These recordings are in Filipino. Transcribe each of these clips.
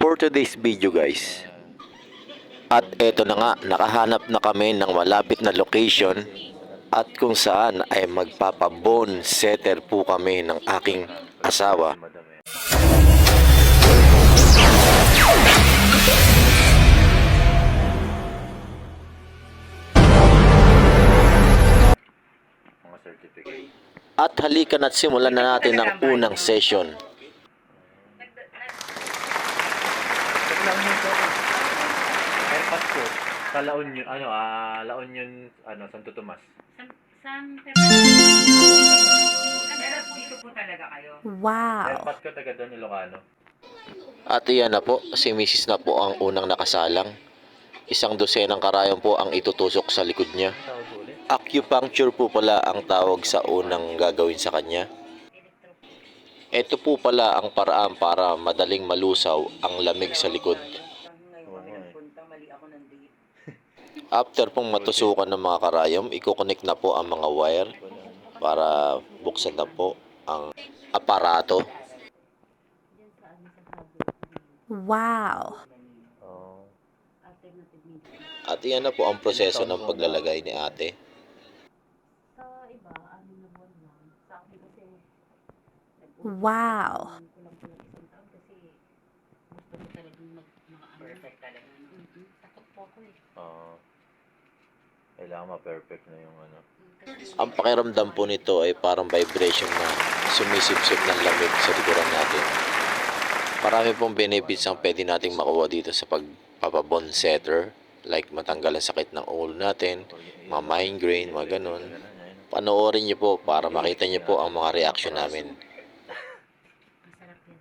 for today's video guys. At eto na nga, nakahanap na kami ng malapit na location at kung saan ay magpapabone setter po kami ng aking asawa. At halika na't simulan na natin ang unang session. Airpods ko sa La Union, La Union, Santo Tomas. Dito po talaga kayo. Wow. Airpods ko taga doon, Ilocano. At iyan na po, si Mrs. na po ang unang nakasalang. Isang dosenang karayom po ang itutusok sa likod niya. Tawag ko ulit. Acupuncture po pala ang tawag sa unang gagawin sa kanya. Ito po pala ang paraan para madaling malusaw ang lamig sa likod. After pong matusukan ng mga karayom, iko-connect na po ang mga wire para buksan na po ang aparato. Wow. Oh. At iyan na po ang proseso ng paglalagay ni ate. Sa iba, ano na buwan lang. Sa akin kasi, Wow. kulang-kulang isang taon kasi gusto ko talagang mga perfect talaga. Takot po ako eh. Kailangan ma-perfect na yung ano. Ang pakiramdam po nito ay parang vibration na sumisipsip ng lamig sa likuran natin. Marami pong benefits ang pwede nating makuha dito sa pagpapabone setter, like matanggal ang sakit ng ulo natin, mga migraine, mga ganon. Panoorin niyo po para makita niyo po ang mga reaction namin. Masarap yan.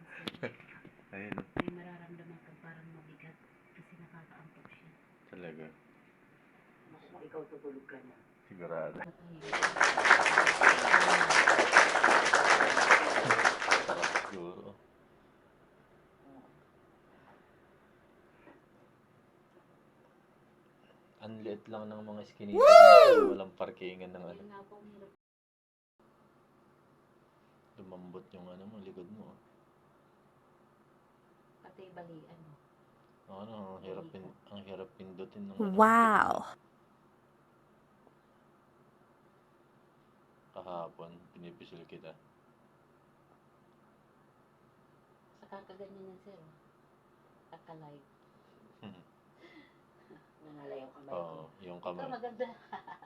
Ayun, May mararamdaman kang parang mabigat kasi nakakaantok siya. talaga. Kung ikaw tutulog ka na. Sigurado. Sarap siguro. Ang liit lang ng mga skinita dito. Walang parkingan ng ano. Yun nga po, ang hirap. Lumambot yung ano mo, likod mo. Pati balian mo. Ang hirap pindutin ng ano, Wow. kahapon, pinipisil kita. Sa kakaganyan yan, sir. Kakalive. Nangalay yung kamay ko. Oo, yung Ito kamay. maganda.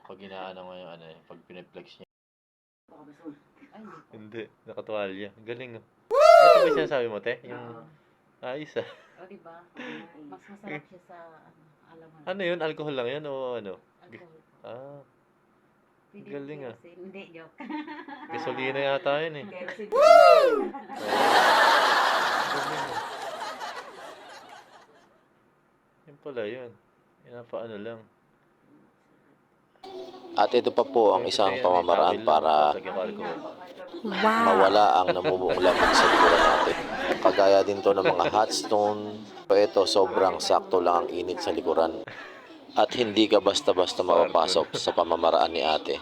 Pag inaano mo yung pag piniplex niya. Ay, hindi po. Hindi, nakatuwalya. Galing ah. Ito ba yung sinasabi mo, te? Yung ayos ah. O, diba? Mas masarap siya sa, alam mo na. Ano yun? Alcohol lang yun o ano? Alcohol. Ah, Pwede galing, po ah. kasi- Hindi, joke. gasolina yata yun eh. Kerosene. Galing ah. Yun pala yun. Paano lang. At ito pa po ang isang pamamaraan para Wow. mawala ang namumong lamig sa likuran natin. Kagaya din to ng mga hot stone. Ito sobrang sakto lang ang init sa likuran. At hindi ka basta-basta mapapasok sa pamamaraan ni ate.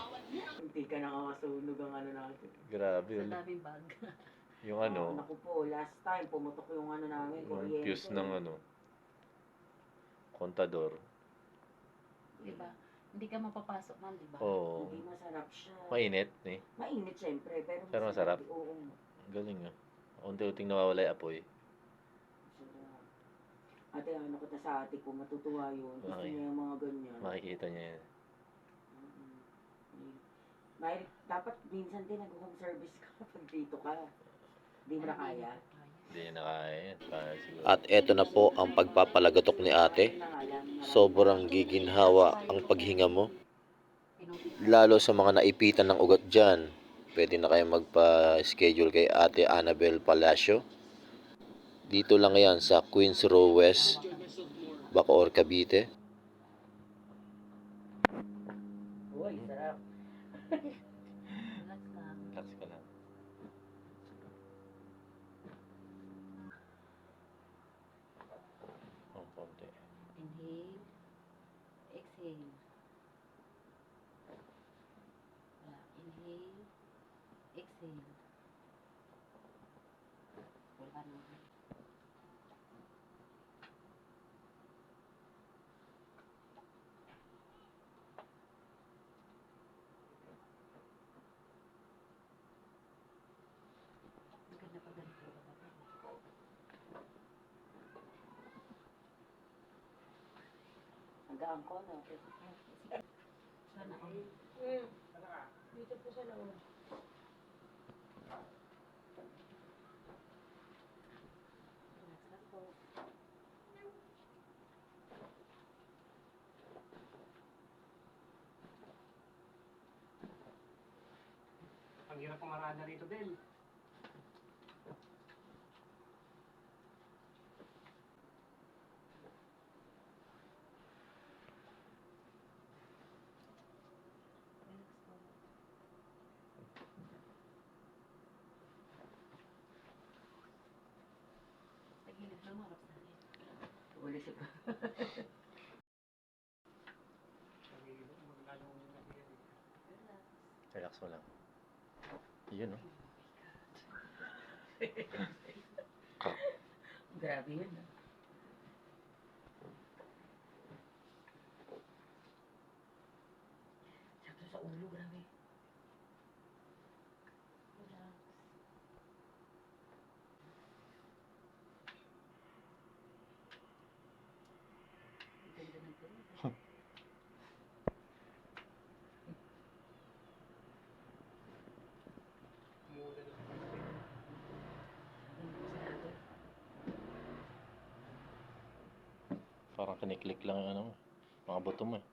Hindi ka nakakasunog ang ano natin. Grabe Sa yun. daming bag. Yung ano, Naku po, last time pumutok yung ano namin. yung kuryente. fuse ng ano, kontador. Diba? Hindi ka mapapasok man, diba? Oo. Hindi masarap siya. Mainit eh. Mainit syempre, Pero masarap. Oo. Galing ah. Unti-unting nawawala yung apoy. Masarap. Ate, ano kita sa ate ko, matutuwa yun. Gusto Okay. niya yung mga ganyan. Makikita niya yan. Dapat minsan din nag-home service ka pag dito ka. Hindi mo na kaya. Hindi niya na kaya yan. Kaya siguro. At eto na po ang pagpapalagatok ni ate. Sobrang giginhawa ang paghinga mo. Lalo sa mga naipitan ng ugat dyan. Pwede na kayo magpa-schedule kay ate Annabel Palacio. Dito lang yan sa Queens Row West, Bacoor, Cavite. Uy, sarap. Relax lang. Relax ka lang. Ang konti. Inhale. Exhale. Wala. Inhale. Exhale. Wala na. Gaan ko, no? Sana ako. Dito po sa loob. Relax lang po. Ang hirap pumarada rito, Bel. Tagilid lang, harap sa akin. Wala siya. Relax mo lang. Yun, no? Grabe yun, no? Sakto sa ulo, grabe. Relax. Ang ganda ng tulog. Parang kiniklik lang yung ano mo. Mga buto mo eh.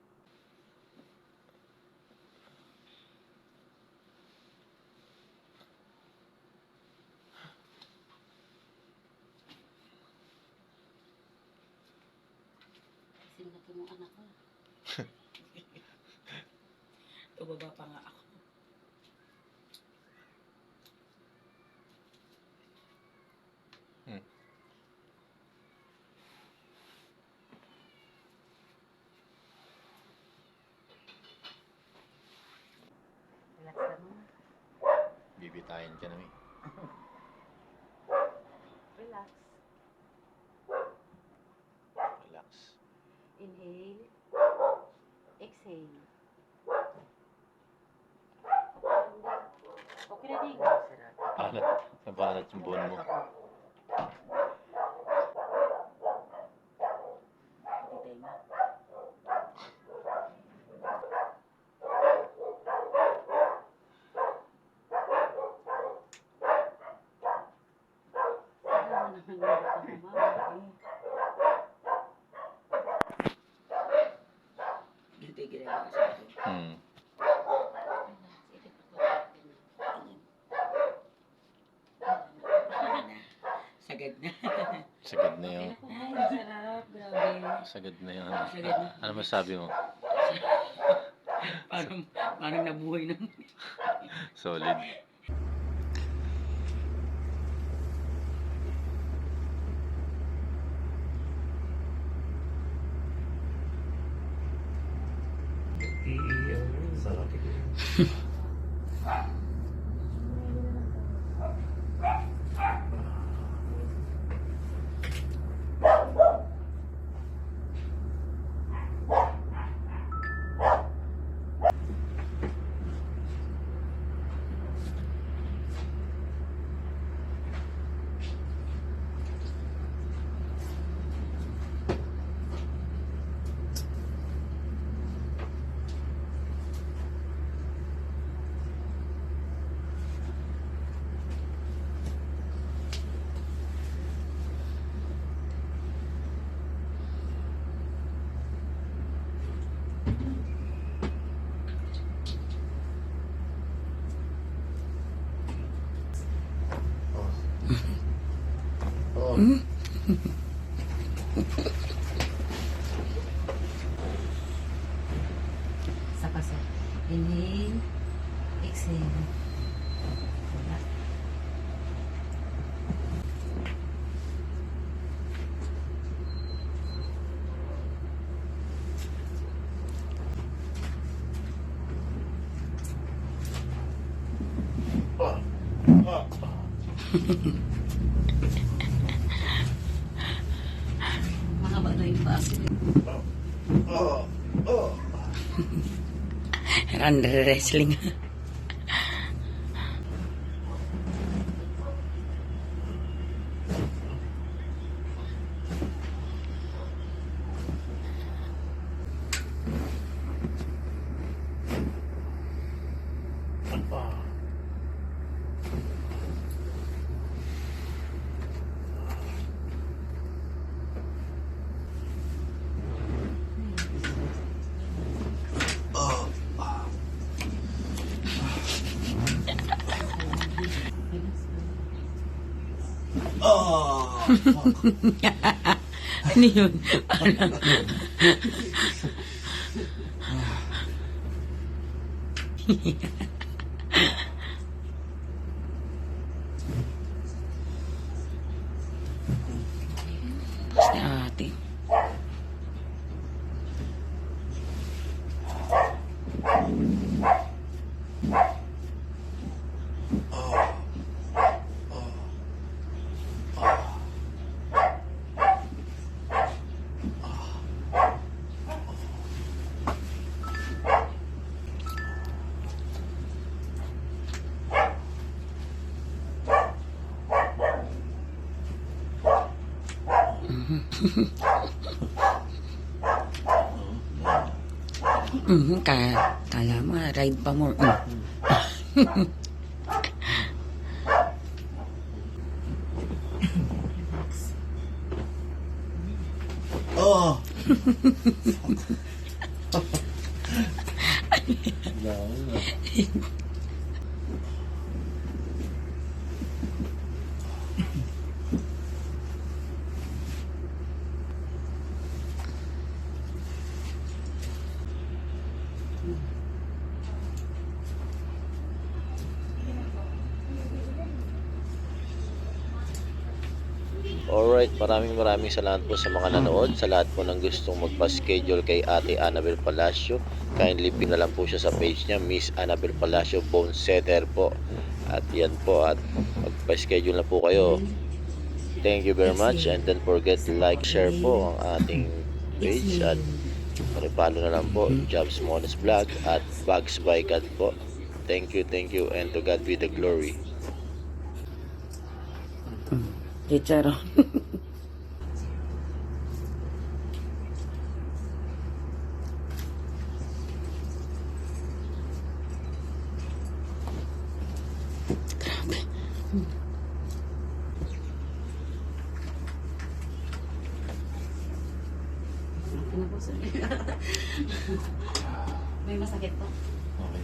Kasing laki mong anak ko. Tumaba pa nga ako. Relax lang mo. Bibitayin ka namin. Relax. Relax. Inhale. Exhale. Okay na din. Alat. Nabalat yung buwan mo. Hindi tayo nga. Sana naman ang lulot ako, mama. Ganito yung ginagawa sa akin. Relax. Ikot ako. Ano na? Sagad na. Sagad na Okay yung... na po. Ay, sarap. Grabe. Sagad na yung... Sagad na. Ano masabi mo? Parang nabuhay na. Solid. Sa paso. Inhale. Exhale. Relax. Mahaba na yung paa ko. Under wrestling. Ano yun? Si ate. Kala mo, ride pa more. Oh. Alright, maraming salamat po sa mga nanood. Sa lahat po ng gustong magpa-schedule kay Ate Annabel Palacio, kindly pin na lang po siya sa page niya, Miss Annabel Palacio Bone Setter po. At yan po, at magpa-schedule na po kayo. Thank you very much, and don't forget to like, share po ang ating page, at pakipalo na lang po Jobs Monos Vlog at Bugs by God po. Thank you, and to God be the glory. Chicharo. Grabe. May masakit po. Okay.